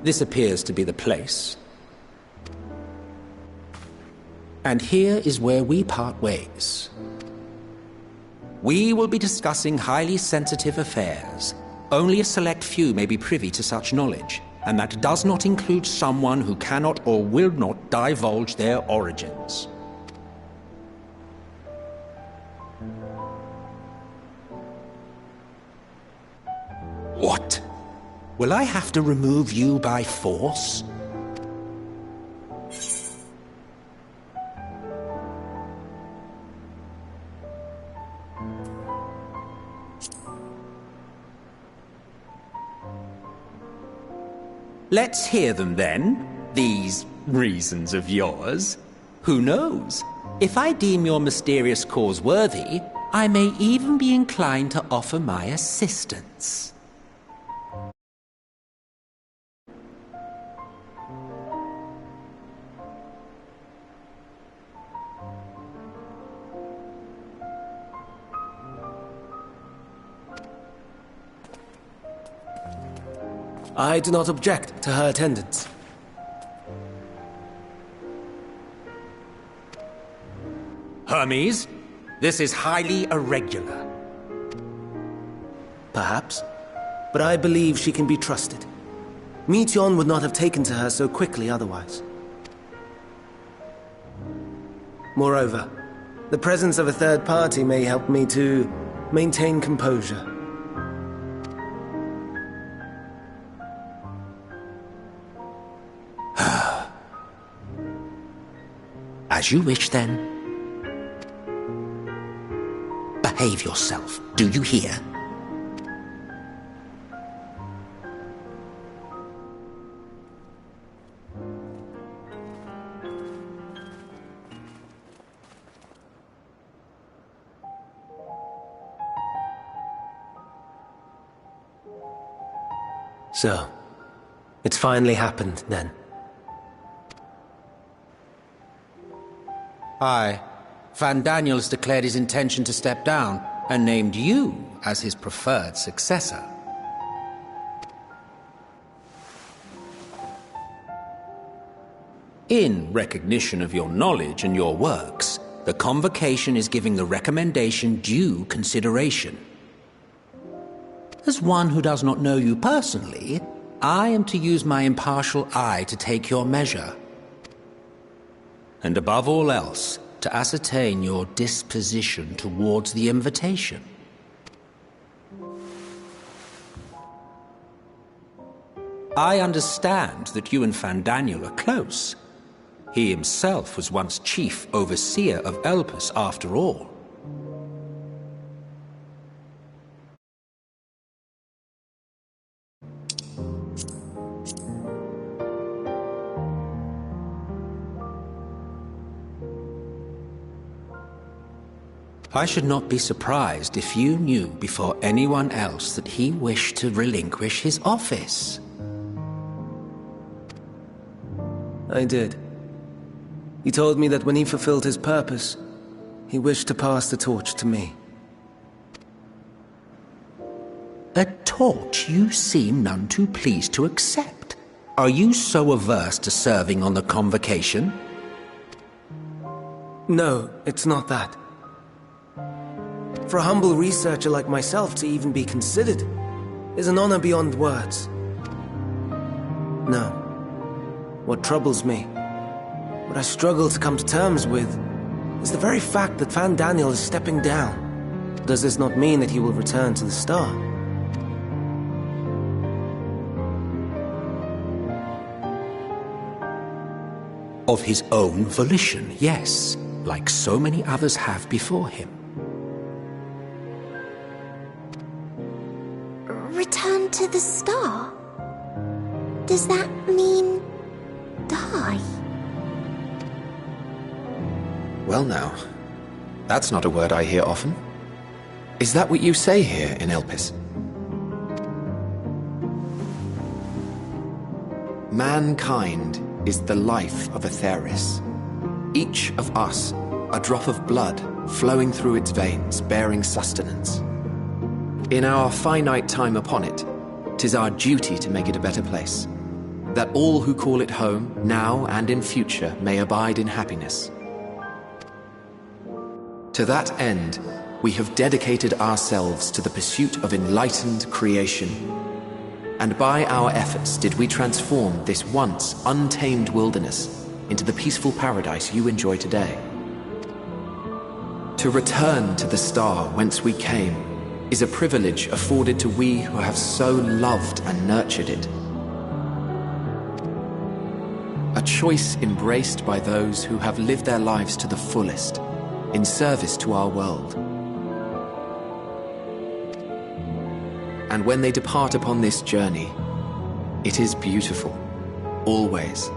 This appears to be the place. And here is where we part ways. We will be discussing highly sensitive affairs. Only a select few may be privy to such knowledge, and that does not include someone who cannot or will not divulge their origins. What? Will I have to remove you by force? Let's hear them then, these reasons of yours. Who knows? If I deem your mysterious cause worthy, I may even be inclined to offer my assistance. I do not object to her attendance. Hermes, this is highly irregular. Perhaps, but I believe she can be trusted. Meteion would not have taken to her so quickly otherwise. Moreover, the presence of a third party may help me to maintain composure. As you wish, then. Behave yourself, do you hear? So, it's finally happened, then. Aye. Van Daniels declared his intention to step down, and named you as his preferred successor. In recognition of your knowledge and your works, the Convocation is giving the recommendation due consideration. As one who does not know you personally, I am to use my impartial eye to take your measure. And above all else, to ascertain your disposition towards the invitation. I understand that you and Van Daniel are close. He himself was once chief overseer of Elpis after all. I should not be surprised if you knew before anyone else that he wished to relinquish his office. I did. He told me that when he fulfilled his purpose, he wished to pass the torch to me. A torch you seem none too pleased to accept. Are you so averse to serving on the Convocation? No, it's not that. For a humble researcher like myself to even be considered is an honor beyond words. No. What troubles me, what I struggle to come to terms with, is the very fact that Van Daniel is stepping down. Does this not mean that he will return to the Star? Of his own volition, yes, like so many others have before him. Return to the Star? Does that mean die? Well now, that's not a word I hear often. Is that what you say here in Elpis? Mankind is the life of Aetheris. Each of us, a drop of blood flowing through its veins, bearing sustenance. In our finite time upon it, 'tis our duty to make it a better place. that all who call it home, now and in future, may abide in happiness. To that end, we have dedicated ourselves to the pursuit of enlightened creation. And by our efforts did we transform this once untamed wilderness into the peaceful paradise you enjoy today. To return to the star whence we came is a privilege afforded to we who have so loved and nurtured it. A choice embraced by those who have lived their lives to the fullest, in service to our world. And when they depart upon this journey, it is beautiful, always.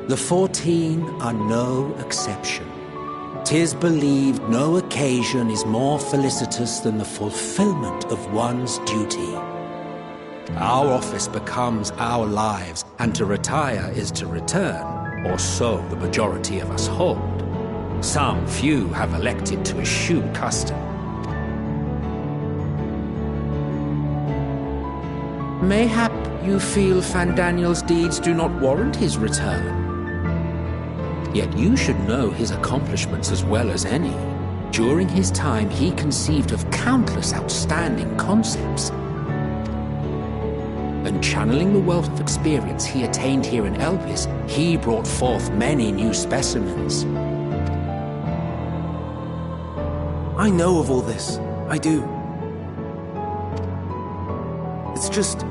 The 14 are no exception. 'Tis believed no occasion is more felicitous than the fulfillment of one's duty. Our office becomes our lives, and to retire is to return, or so the majority of us hold. Some few have elected to eschew custom. Mayhap you feel Fandaniel's deeds do not warrant his return. Yet you should know his accomplishments as well as any. During his time, he conceived of countless outstanding concepts. And channeling the wealth of experience he attained here in Elpis, he brought forth many new specimens. I know of all this. I do. It's just,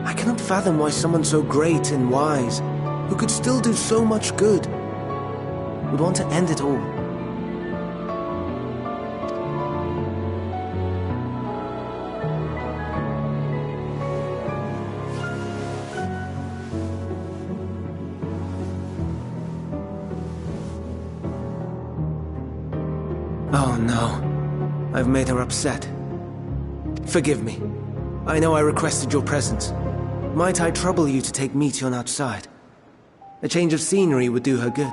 I cannot fathom why someone so great and wise, who could still do so much good, would want to end it all. Oh no, I've made her upset. Forgive me. I know I requested your presence. Might I trouble you to take Meteion outside? A change of scenery would do her good.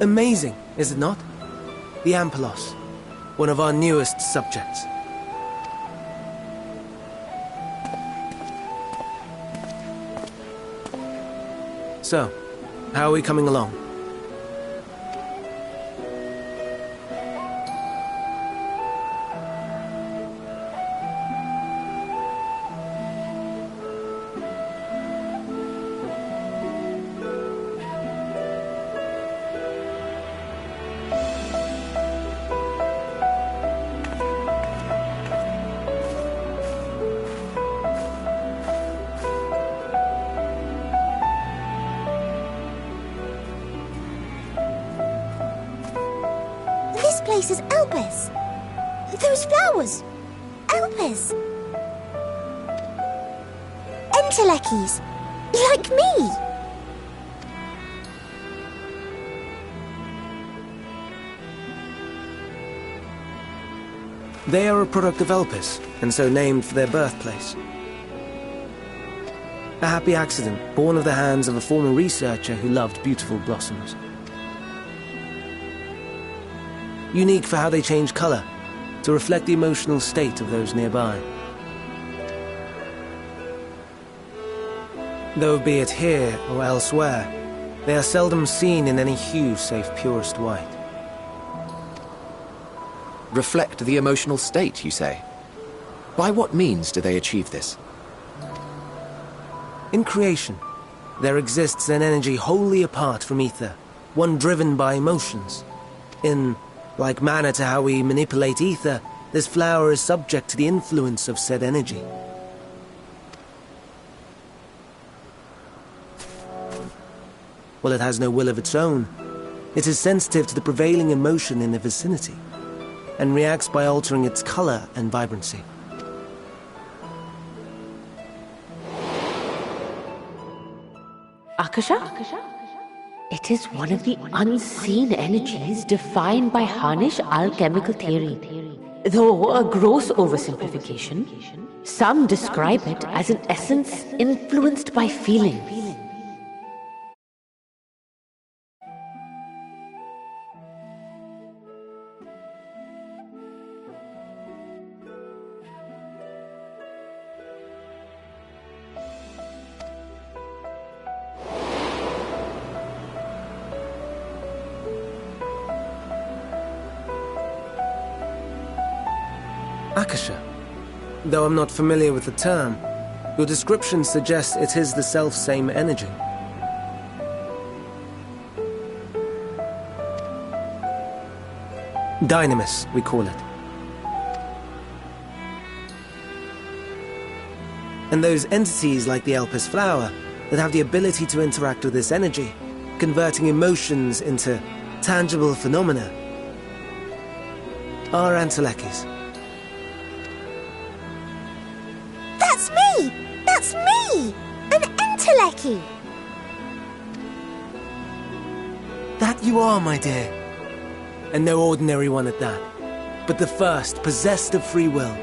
Amazing, is it not? The Ampelos, one of our newest subjects. So, how are we coming along? This place is Elpis. Those flowers. Elpis. Entelekis. Like me. They are a product of Elpis, and so named for their birthplace. A happy accident, born of the hands of a former researcher who loved beautiful blossoms. Unique for how they change color, to reflect the emotional state of those nearby. Though be it here or elsewhere, they are seldom seen in any hue save purest white. Reflect the emotional state, you say? By what means do they achieve this? In creation, there exists an energy wholly apart from ether, one driven by emotions. In like manner to how we manipulate ether, this flower is subject to the influence of said energy. While it has no will of its own, it is sensitive to the prevailing emotion in the vicinity, and reacts by altering its color and vibrancy. Akasha? It is one of the unseen energies defined by Harnish alchemical theory. Though a gross oversimplification, some describe it as an essence influenced by feeling. Akasha. Though I'm not familiar with the term, your description suggests it is the self-same energy. Dynamis, we call it. And those entities like the Elpis flower that have the ability to interact with this energy, converting emotions into tangible phenomena, are Entelekis. That's me! That's me! An Enteleki! That you are, my dear. And no ordinary one at that, but the first possessed of free will.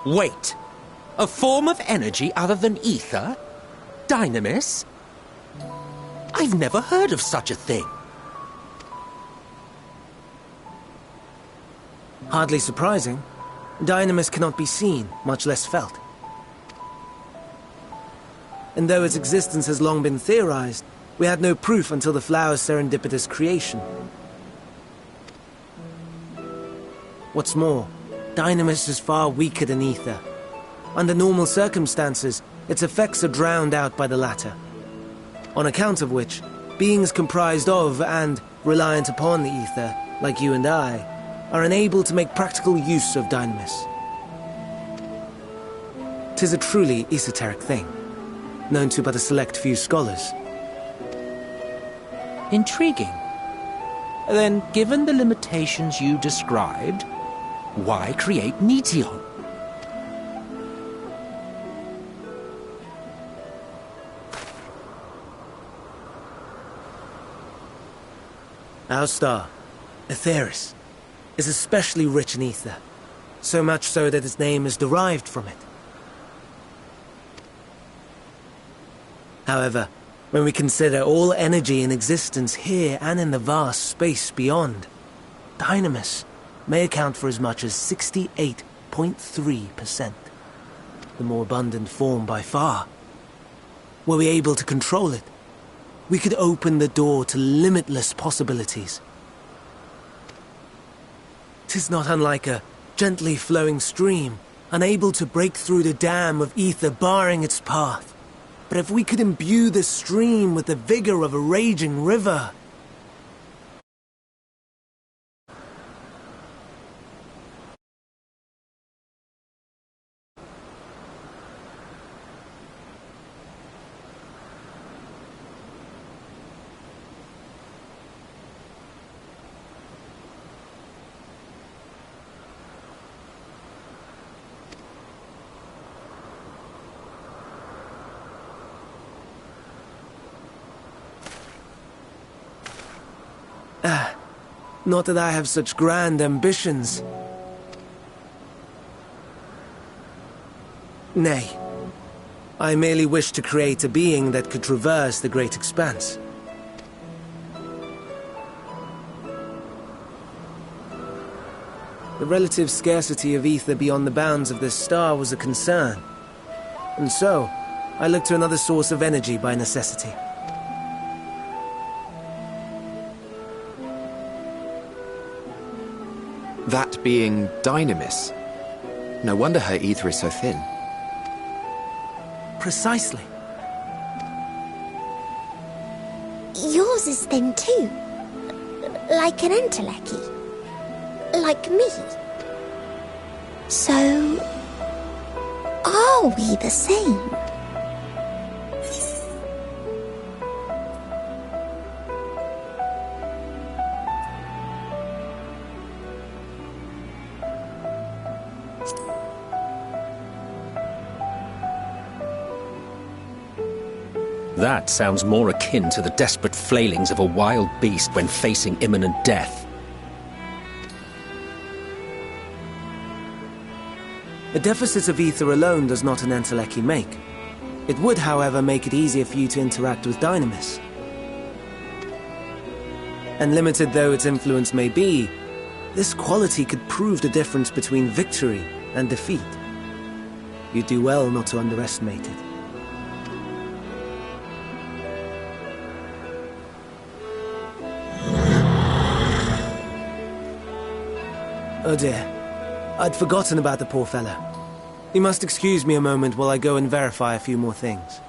Wait. A form of energy other than ether? Dynamis? I've never heard of such a thing. Hardly surprising. Dynamis cannot be seen, much less felt. And though its existence has long been theorized, we had no proof until the flower's serendipitous creation. What's more, Dynamis is far weaker than ether. Under normal circumstances, its effects are drowned out by the latter. On account of which, beings comprised of and reliant upon the ether, like you and I, are unable to make practical use of Dynamis. 'Tis a truly esoteric thing, known to but a select few scholars. Intriguing. Then, given the limitations you described, why create Netion? Our star, Aetheris, is especially rich in ether, so much so that its name is derived from it. However, when we consider all energy in existence here and in the vast space beyond, Dynamis may account for as much as 68.3%. The more abundant form by far. Were we able to control it, we could open the door to limitless possibilities. 'Tis not unlike a gently flowing stream, unable to break through the dam of ether barring its path. But if we could imbue the stream with the vigor of a raging river... Not that I have such grand ambitions. Nay, I merely wish to create a being that could traverse the great expanse. The relative scarcity of ether beyond the bounds of this star was a concern. And so, I looked to another source of energy by necessity. That being Dynamis. No wonder her ether is so thin. Precisely. Yours is thin too. Like an entelechy. Like me. So... are we the same? That sounds more akin to the desperate flailings of a wild beast when facing imminent death. A deficit of ether alone does not an entelechy make. It would, however, make it easier for you to interact with Dynamis. And limited though its influence may be, this quality could prove the difference between victory and defeat. You'd do well not to underestimate it. Oh dear. I'd forgotten about the poor fellow. You must excuse me a moment while I go and verify a few more things.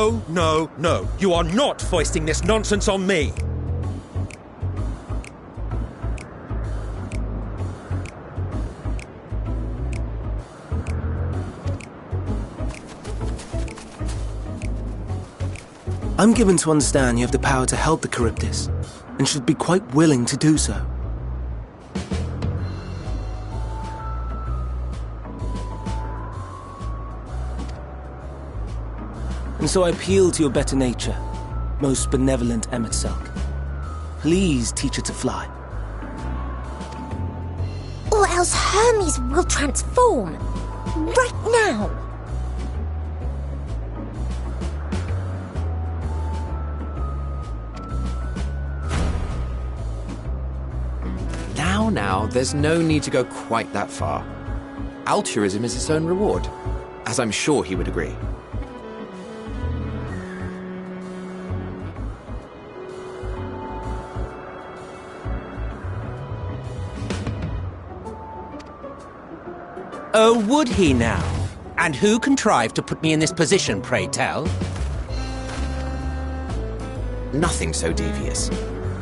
No, no, no. You are not foisting this nonsense on me. I'm given to understand you have the power to help the Charybdis, and should be quite willing to do so. And so I appeal to your better nature, most benevolent Emet-Selch. Please teach her to fly. Or else Hermes will transform. Right now. Now, there's no need to go quite that far. Altruism is its own reward, as I'm sure he would agree. Oh, would he now? And who contrived to put me in this position, pray tell? Nothing so devious.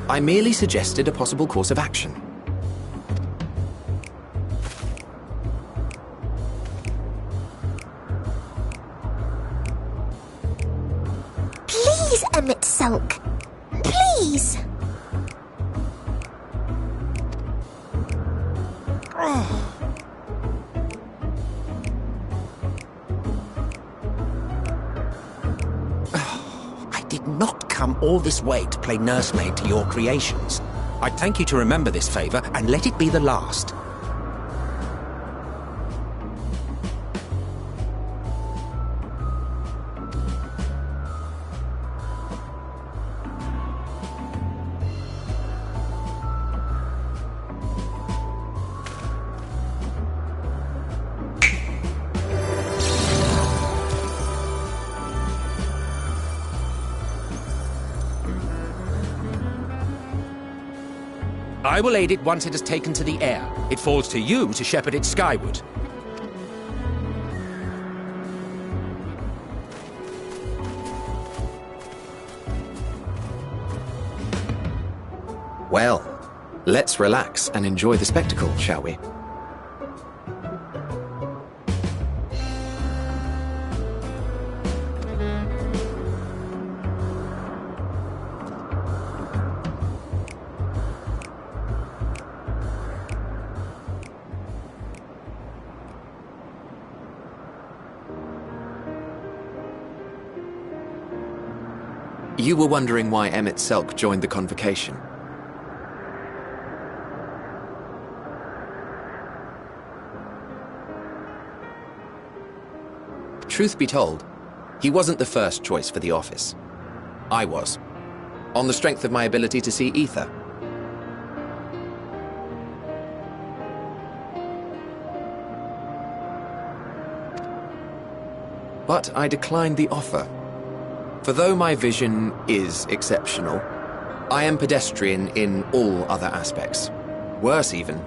I merely suggested a possible course of action. Please, Emet-Selch. Please. I did not come all this way to play nursemaid to your creations. I'd thank you to remember this favor and let it be the last. I will aid it once it has taken to the air. It falls to you to shepherd it skyward. Well, let's relax and enjoy the spectacle, shall we? You were wondering why Emet-Selch joined the convocation. Truth be told, he wasn't the first choice for the office. I was, on the strength of my ability to see ether. But I declined the offer. For though my vision is exceptional, I am pedestrian in all other aspects. Worse even.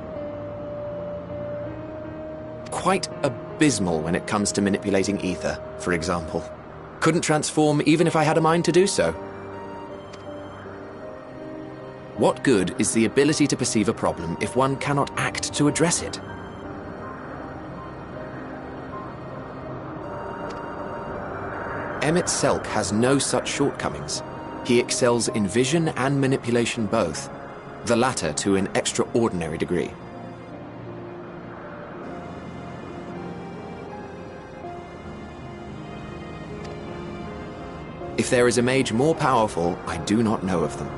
Quite abysmal when it comes to manipulating ether, for example. Couldn't transform even if I had a mind to do so. What good is the ability to perceive a problem if one cannot act to address it? Emet-Selch has no such shortcomings. He excels in vision and manipulation both, the latter to an extraordinary degree. If there is a mage more powerful, I do not know of them.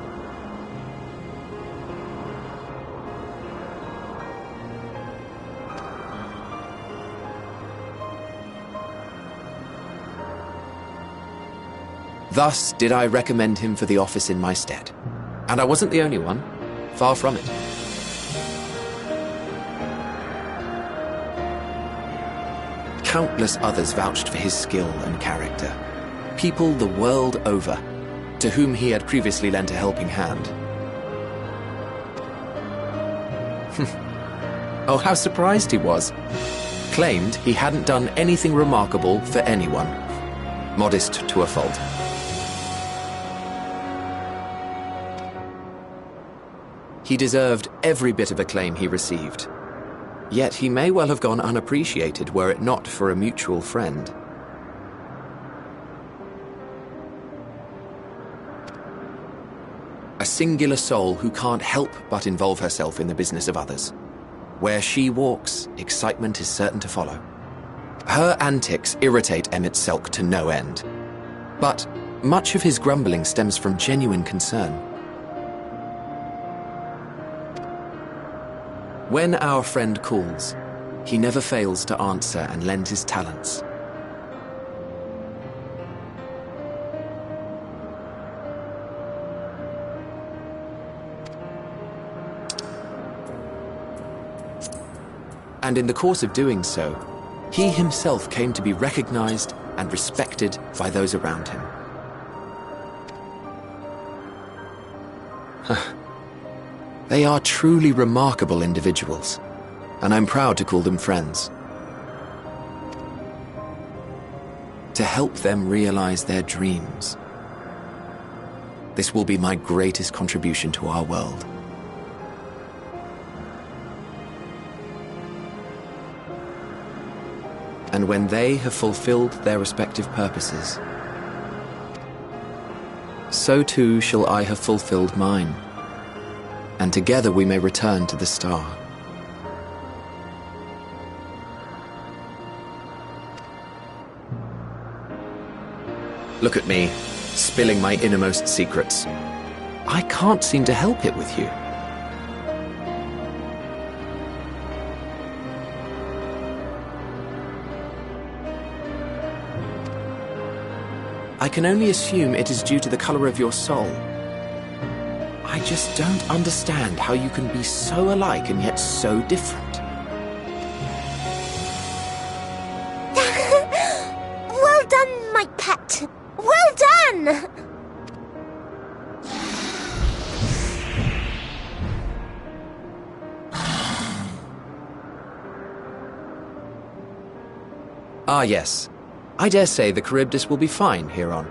Thus did I recommend him for the office in my stead. And I wasn't the only one. Far from it. Countless others vouched for his skill and character. People the world over, to whom he had previously lent a helping hand. Oh, how surprised he was. Claimed he hadn't done anything remarkable for anyone. Modest to a fault. He deserved every bit of acclaim he received. Yet he may well have gone unappreciated were it not for a mutual friend. A singular soul who can't help but involve herself in the business of others. Where she walks, excitement is certain to follow. Her antics irritate Emmett Selk to no end. But much of his grumbling stems from genuine concern. When our friend calls, he never fails to answer and lend his talents. And in the course of doing so, he himself came to be recognized and respected by those around him. They are truly remarkable individuals, and I'm proud to call them friends. To help them realize their dreams. This will be my greatest contribution to our world. And when they have fulfilled their respective purposes, so too shall I have fulfilled mine, and together we may return to the star. Look at me, spilling my innermost secrets. I can't seem to help it with you. I can only assume it is due to the color of your soul. I just don't understand how you can be so alike and yet so different. Well done, my pet. Well done! Ah, yes. I dare say the Charybdis will be fine here on.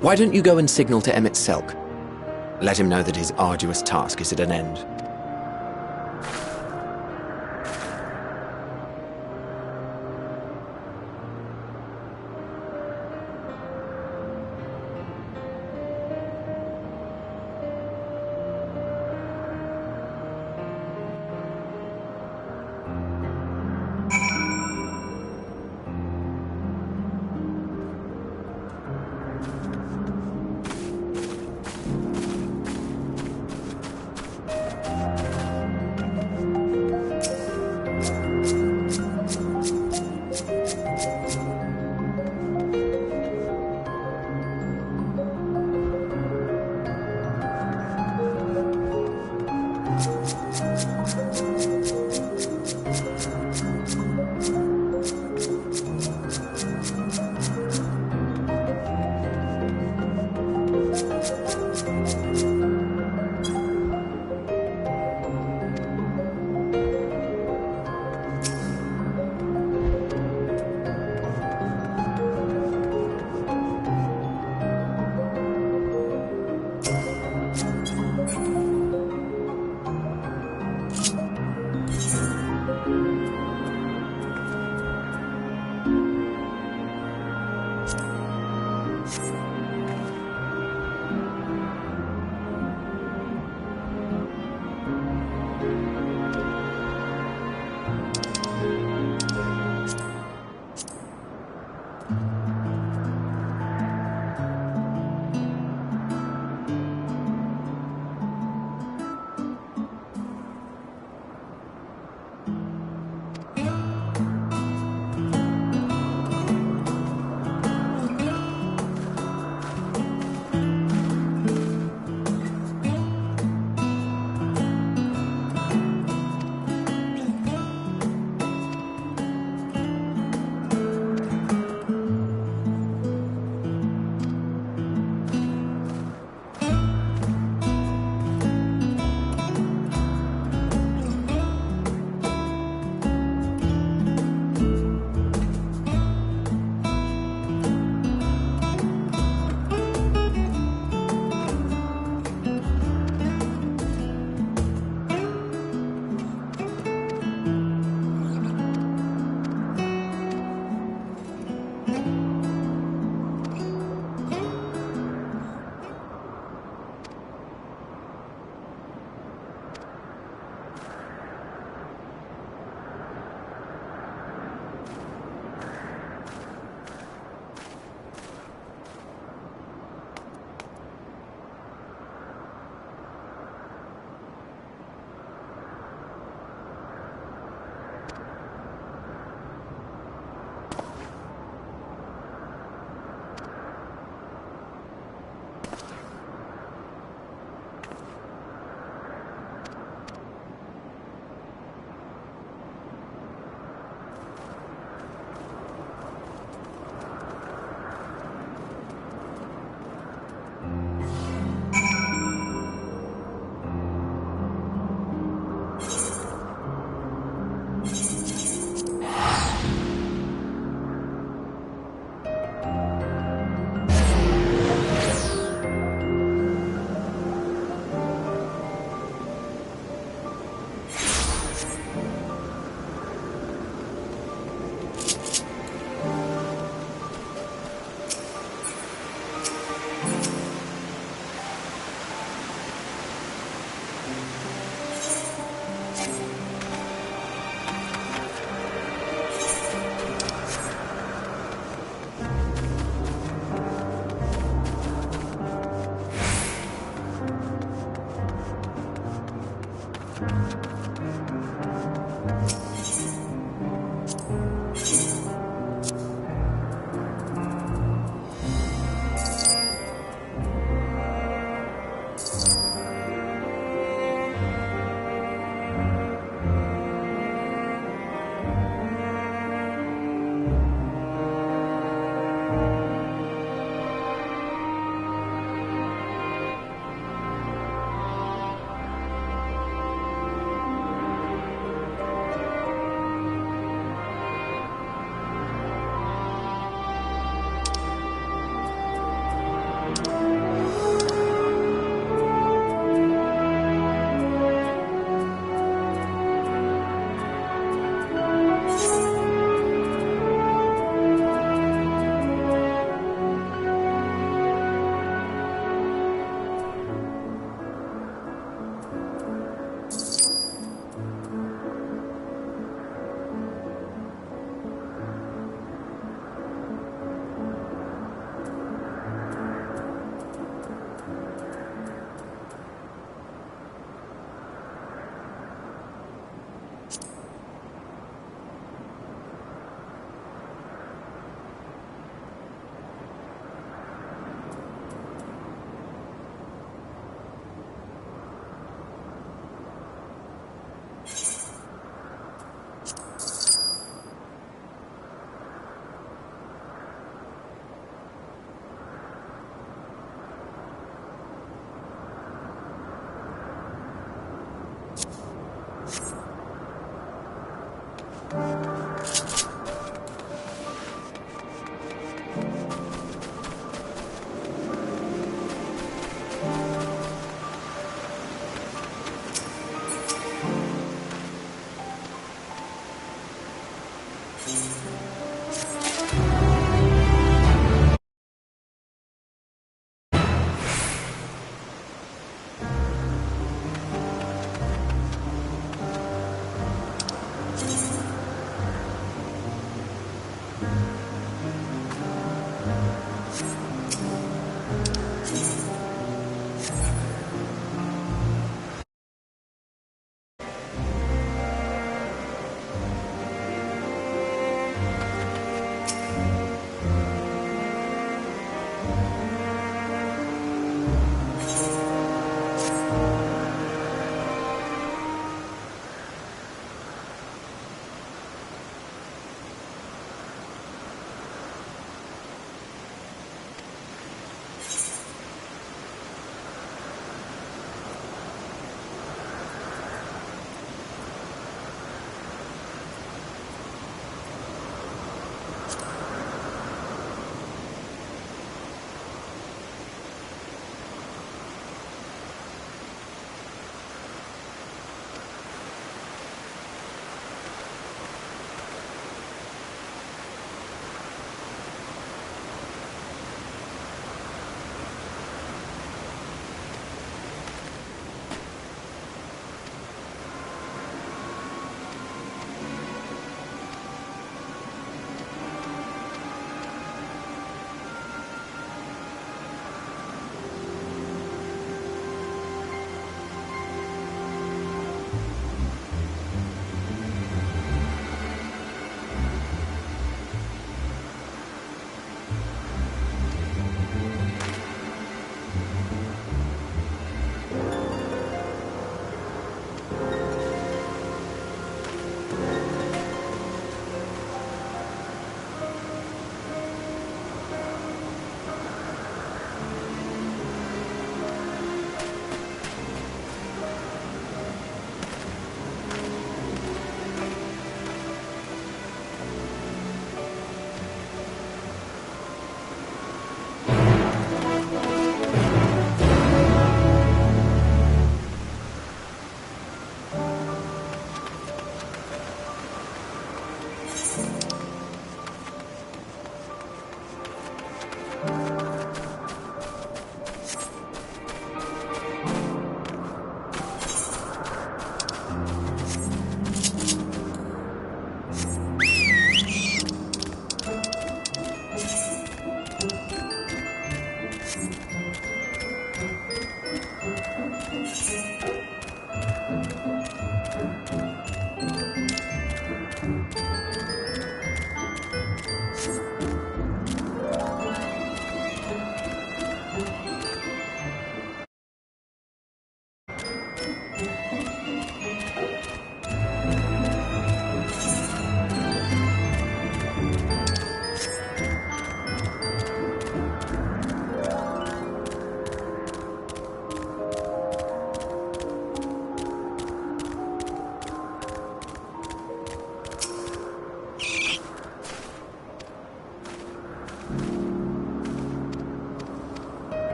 Why don't you go and signal to Emmett Selk? Let him know that his arduous task is at an end.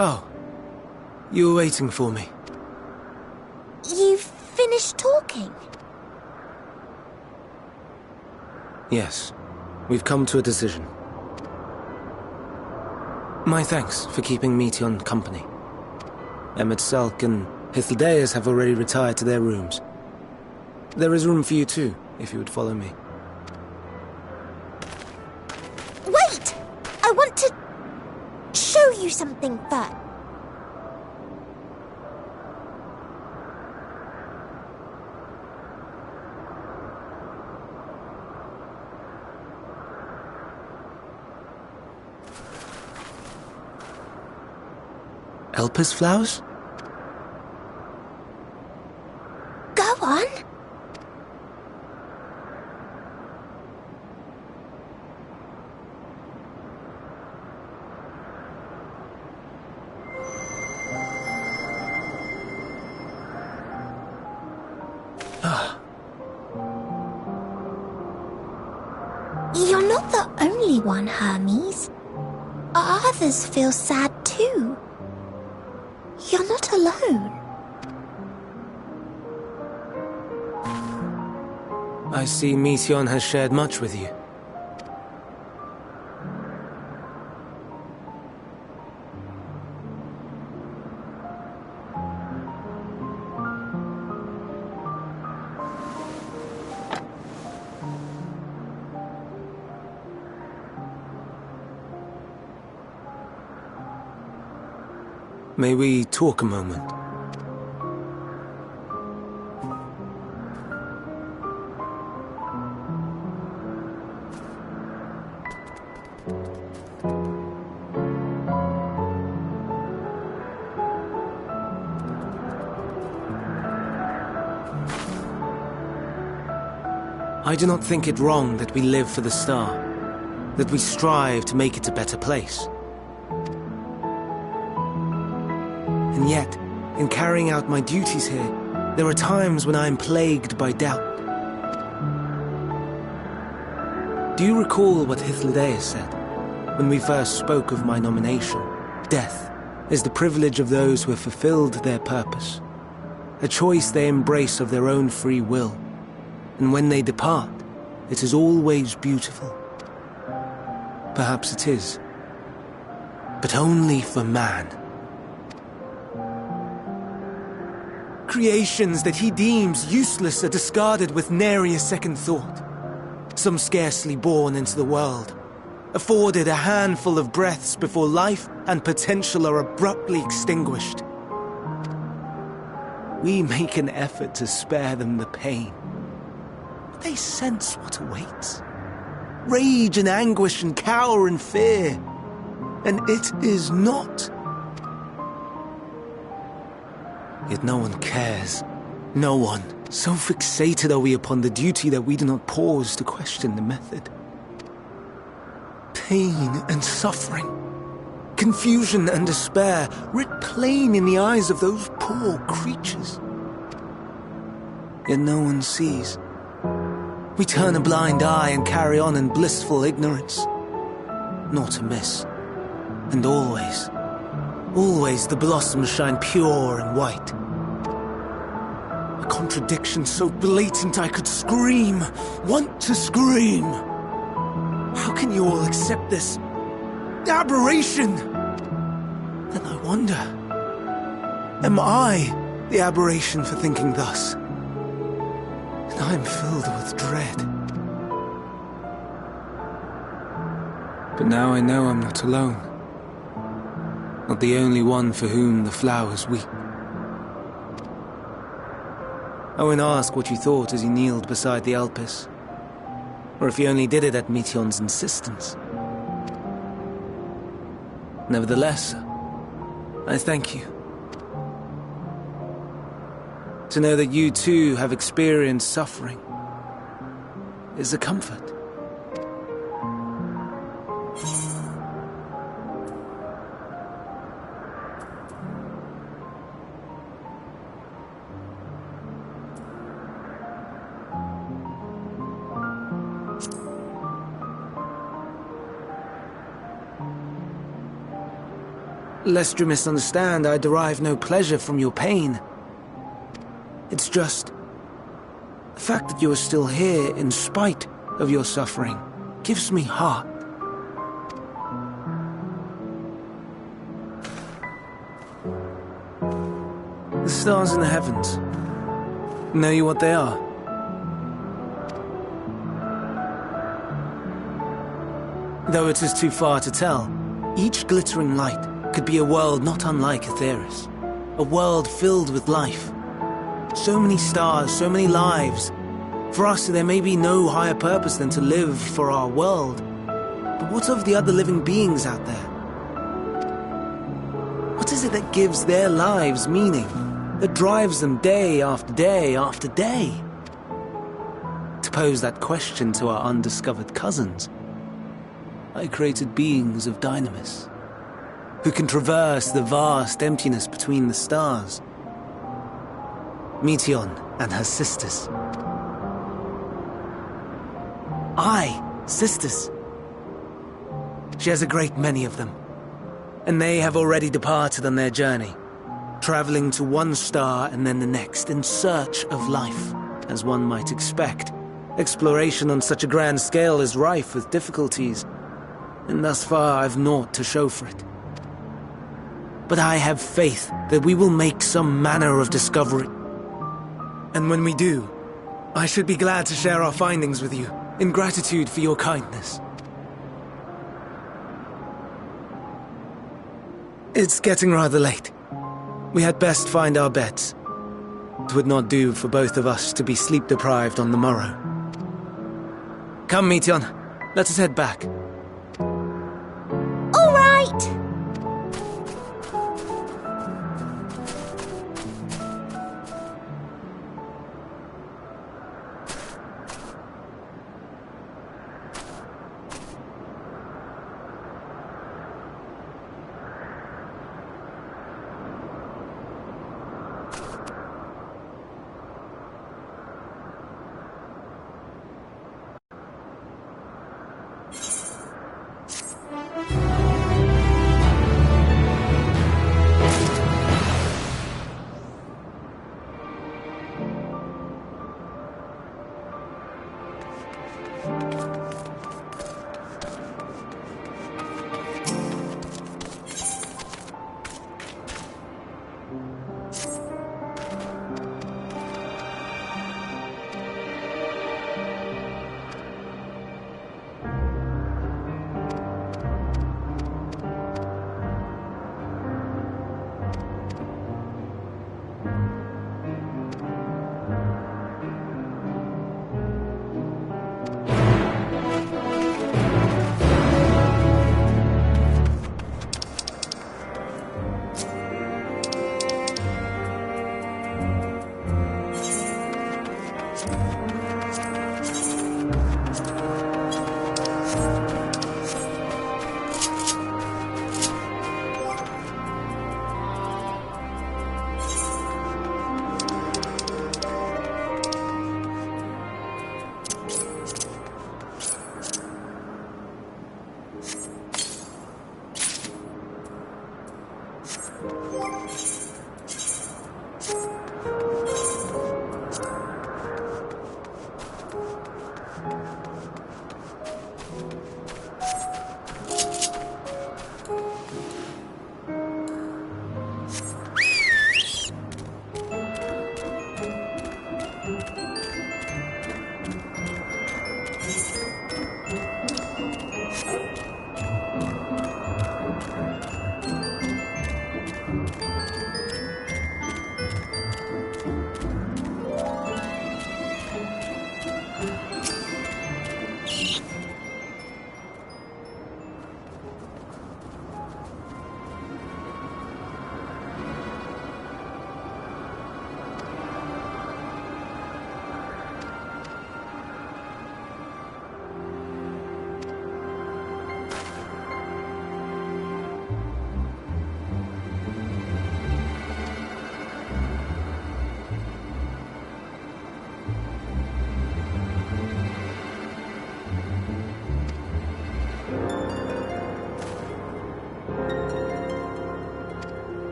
Oh, you were waiting for me. You've finished talking? Yes, we've come to a decision. My thanks for keeping Meteon company. Emmett Selk and Hythlodaeus have already retired to their rooms. There is room for you too, if you would follow me. Wait! I want to show you something first. Elpis flowers? on. You're not the only one, Hermes. Others feel sad too. You're not alone. I see Mission has shared much with you. May we talk a moment? I do not think it wrong that we live for the star, that we strive to make it a better place. And yet, in carrying out my duties here, there are times when I am plagued by doubt. Do you recall what Hythlodaeus said, when we first spoke of my nomination? Death is the privilege of those who have fulfilled their purpose, a choice they embrace of their own free will, and when they depart, it is always beautiful. Perhaps it is, but only for man. Creations that he deems useless are discarded with nary a second thought. Some scarcely born into the world, afforded a handful of breaths before life and potential are abruptly extinguished. We make an effort to spare them the pain, but they sense what awaits. Rage and anguish and cower and fear, and it is not. Yet no one cares. No one. So fixated are we upon the duty that we do not pause to question the method. Pain and suffering, confusion and despair, writ plain in the eyes of those poor creatures. Yet no one sees. We turn a blind eye and carry on in blissful ignorance. Not to miss. And always, always the blossoms shine pure and white. A contradiction so blatant I could scream, want to scream. How can you all accept this aberration? Then I wonder, am I the aberration for thinking thus? And I am filled with dread. But now I know I'm not alone. Not the only one for whom the flowers weep. I won't ask what you thought as you kneeled beside the Alpes, or if you only did it at Meteon's insistence. Nevertheless, I thank you. To know that you too have experienced suffering is a comfort. Lest you misunderstand, I derive no pleasure from your pain. It's just the fact that you are still here in spite of your suffering gives me heart. The stars in the heavens, know you what they are? Though it is too far to tell, each glittering light could be a world not unlike Aetheris. A world filled with life. So many stars, so many lives. For us, there may be no higher purpose than to live for our world. But what of the other living beings out there? What is it that gives their lives meaning? that drives them day after day after day. To pose that question to our undiscovered cousins, I created beings of dynamis, who can traverse the vast emptiness between the stars. Meteon and her sisters. Sisters. She has a great many of them, and they have already departed on their journey, traveling to one star and then the next in search of life, as one might expect. Exploration on such a grand scale is rife with difficulties, and thus far I've naught to show for it. But I have faith that we will make some manner of discovery. And when we do, I should be glad to share our findings with you, in gratitude for your kindness. It's getting rather late. We had best find our beds. It would not do for both of us to be sleep-deprived on the morrow. Come, Meteon. Let us head back. All right!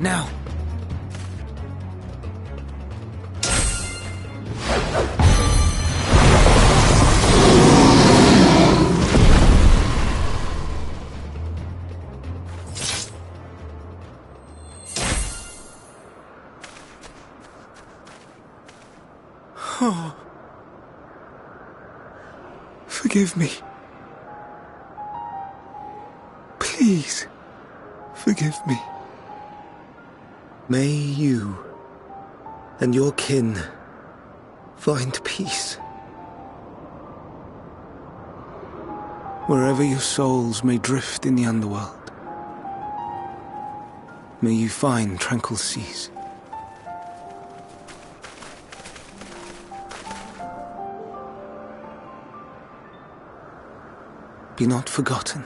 Now! Oh. Forgive me. Please, forgive me. May you and your kin find peace. Wherever your souls may drift in the underworld, may you find tranquil seas. Be not forgotten,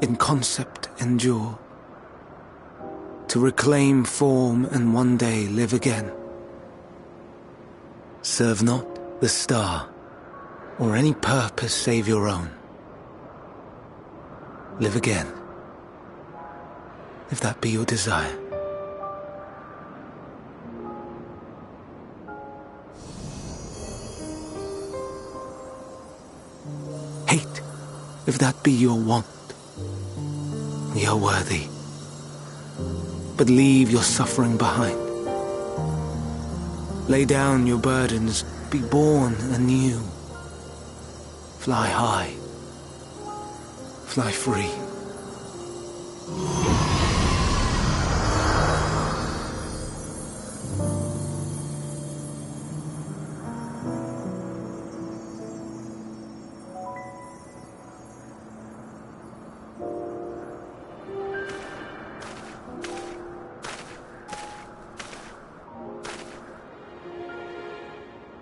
in concept endure, to reclaim form and one day live again. Serve not the star, or any purpose save your own. Live again, if that be your desire. Hate, if that be your want. Ye are worthy, but leave your suffering behind. Lay down your burdens, be born anew. Fly high, fly free.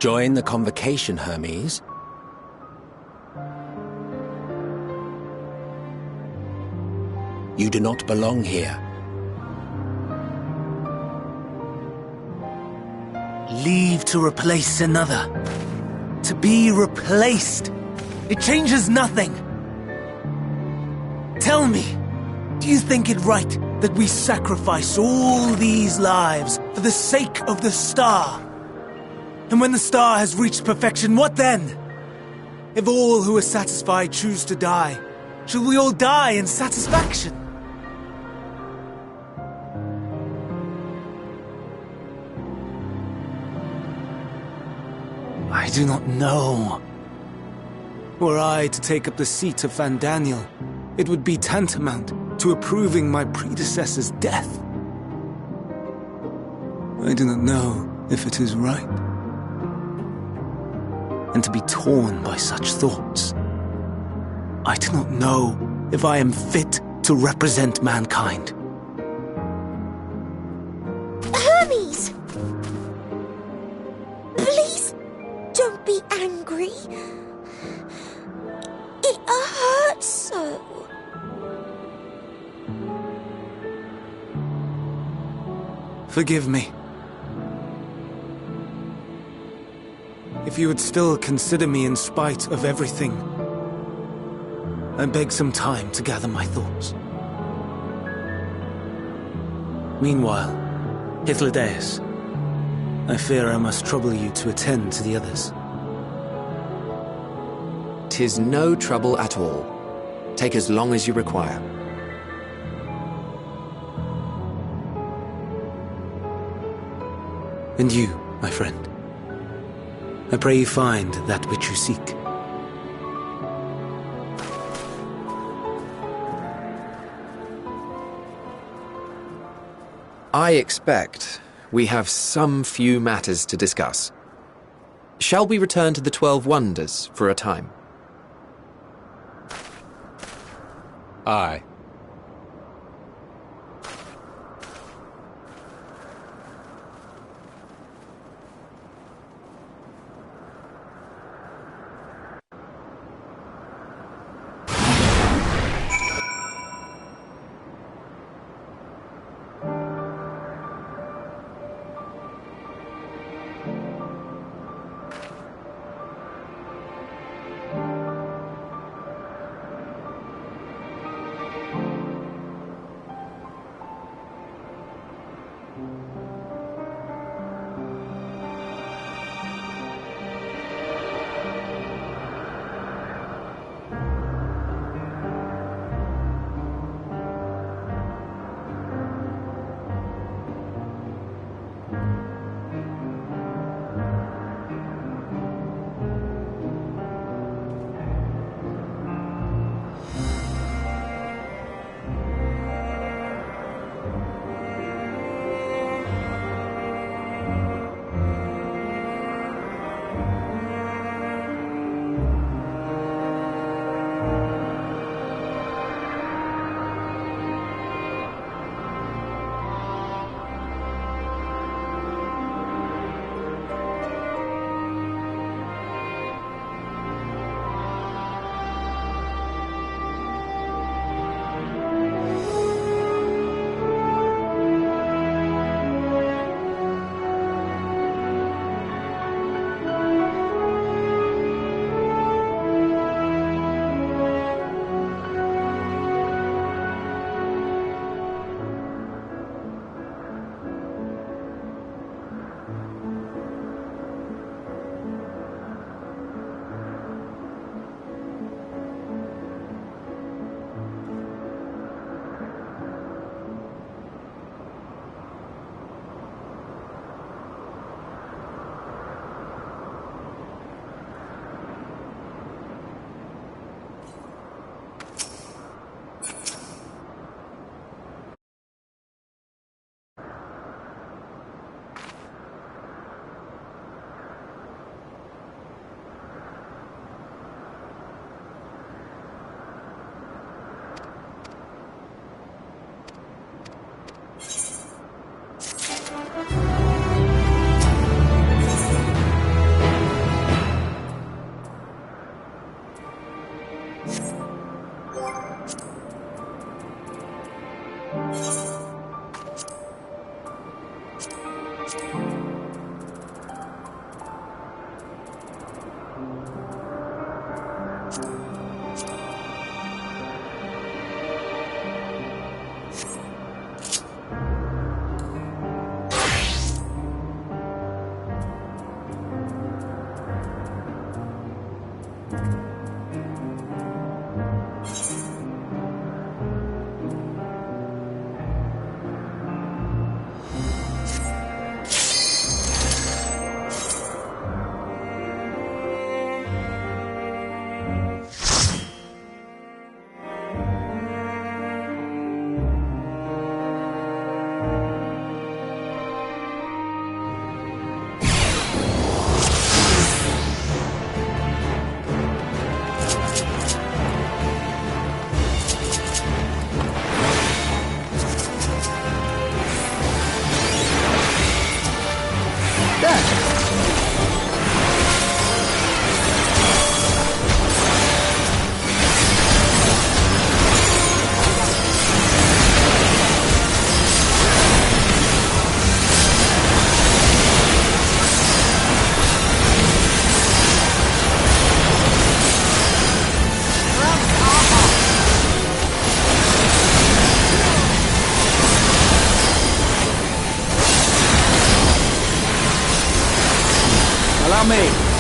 Join the convocation, Hermes. You do not belong here. Leave to replace another. To be replaced. It changes nothing. Tell me, do you think it right that we sacrifice all these lives for the sake of the star? And when the star has reached perfection, what then? If all who are satisfied choose to die, shall we all die in satisfaction? I do not know. Were I to take up the seat of Van Daniel, it would be tantamount to approving my predecessor's death. I do not know if it is right. And to be torn by such thoughts, I do not know if I am fit to represent mankind. Hermes! Please don't be angry. It hurts so. Forgive me. If you would still consider me in spite of everything, I beg some time to gather my thoughts. Meanwhile, Hythlodaeus, I fear I must trouble you to attend to the others. 'Tis no trouble at all. Take as long as you require. And you, my friend, I pray you find that which you seek. I expect we have some few matters to discuss. Shall we return to the 12 Wonders for a time? Aye. Allow me.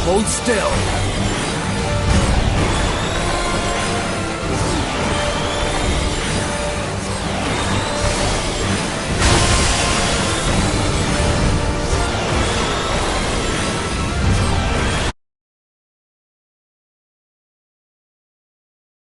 Hold still.